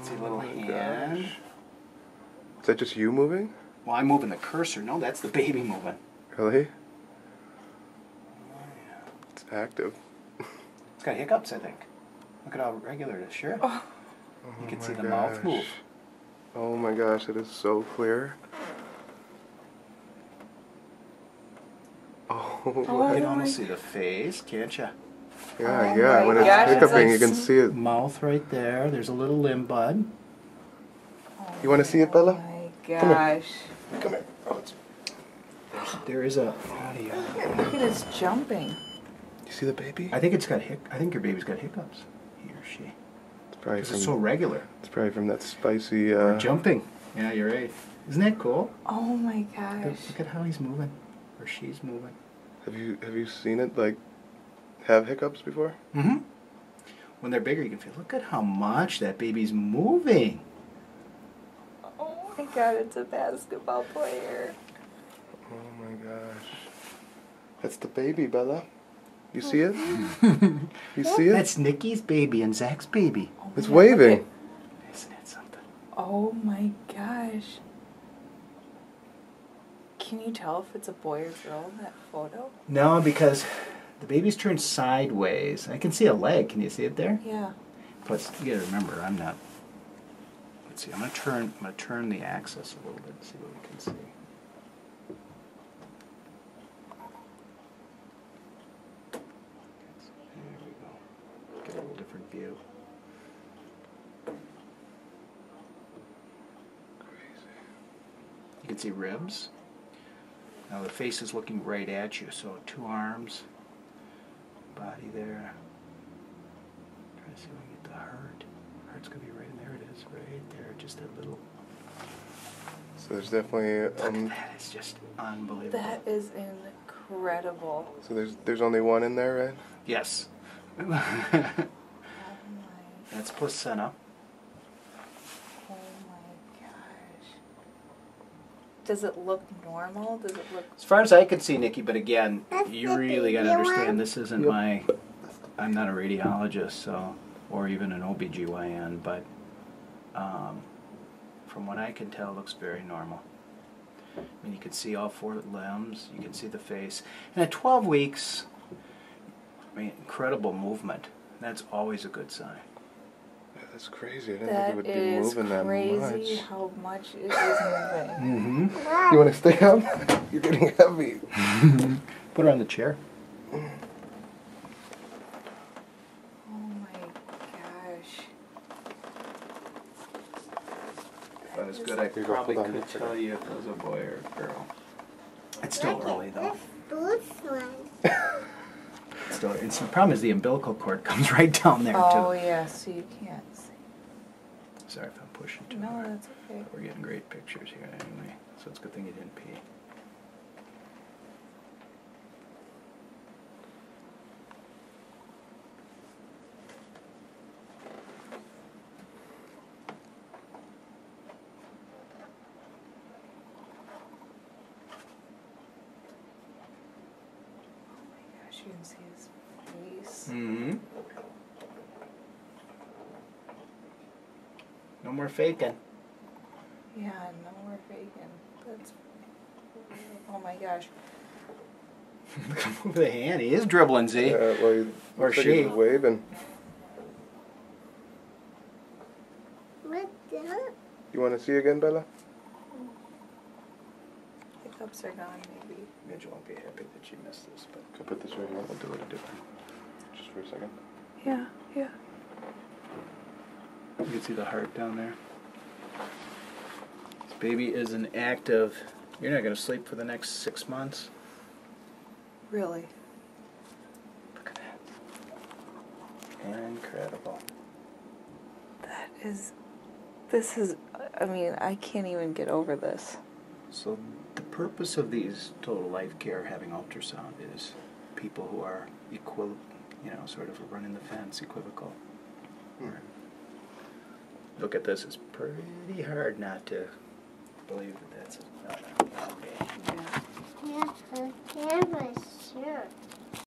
See a little hand. Gosh. Is that just you moving? Well, I'm moving the cursor. No, that's the baby moving. Really? Oh, yeah. It's active. It's got hiccups, I think. Look at how regular it is. Sure. Oh. You can see the gosh. mouth move. Oh my gosh, it is so clear. Oh, You can almost see the face, can't you? yeah, Oh yeah. my When it's gosh, it's hiccuping, like you can see it. Mouth right there. There's a little limb bud. You want to see it, Bella? Oh my gosh. Come here. Oh, it's... There is a. How do you? Look at his jumping. You see the baby? I think it's got I think your baby's got hiccups. He or she. It's probably It's so regular. It's probably from that spicy. Jumping. Yeah, you're right. Isn't that cool? Oh my gosh. Look at how he's moving, or she's moving. Have you seen it like have hiccups before? Mm-hmm. When they're bigger, you can feel. Look at how much that baby's moving. Oh my god, it's a basketball player. Oh my gosh. That's the baby, Bella. You see it? You see it? That's Nikki's baby and Zach's baby. Oh It's my God, waving. look Isn't that something? Oh my gosh. Can you tell if it's a boy or girl in that photo? No, because the baby's turned sideways. I can see a leg. Can you see it there? Yeah. Plus, you gotta remember, I'm not. Let's see. I'm gonna turn the axis a little bit and see what we can see. There we go. Get a little different view. You can see ribs. Now the face is looking right at you, so 2 arms, body there. Trying to see if we can get the heart. Heart's gonna be right in there. It is right there, just a little. So there's definitely Look at that! It's just unbelievable. That is incredible. So there's only one in there, right? Yes. Oh my. That's placenta. Oh my gosh. Does it look normal? Does it look... As far as I can see, Nikki, but again, you really got to understand this isn't my... I'm not a radiologist, so, or even an OBGYN, but from what I can tell, it looks very normal. I mean, you can see all 4 limbs, you can see the face. And at 12 weeks, I mean, incredible movement. That's always a good sign. Yeah, that's crazy. I didn't That think it would be is moving that crazy much. how much it is moving. Mm-hmm. You want to stay up? You're getting heavy. Put her on the chair. Oh my gosh. If I was good, I Here you go, probably hold on. could tell you if it was a boy or a girl. It's still early, though. Still, it's, the problem is the umbilical cord comes right down there, Oh too. yeah, so you can't see. Sorry if I'm pushing too No, hard. that's okay. We're getting great pictures here anyway, so it's a good thing you didn't pee. Gosh, you can see his face. Mm-hmm. No more faking. Yeah, no more faking. That's... Oh my gosh. Move the hand. He is dribbling, Z. Yeah, well, he Or looks like she. he's waving. You want to see again, Bella? Hiccups are gone, maybe. Midge won't be happy that she missed this, but I'll put this right here. I'll do it different. Just for a second. Yeah, yeah. you can see the heart down there. This baby is an active. You're not going to sleep for the next 6 months. Really? Look at that. Incredible. That is... This is... I mean, I can't even get over this. So the purpose of these total life care having ultrasound is people who are sort of running the fence, equivocal. Look at this. It's pretty hard not to believe that that's a baby. Yeah. Yeah, the camera's sure.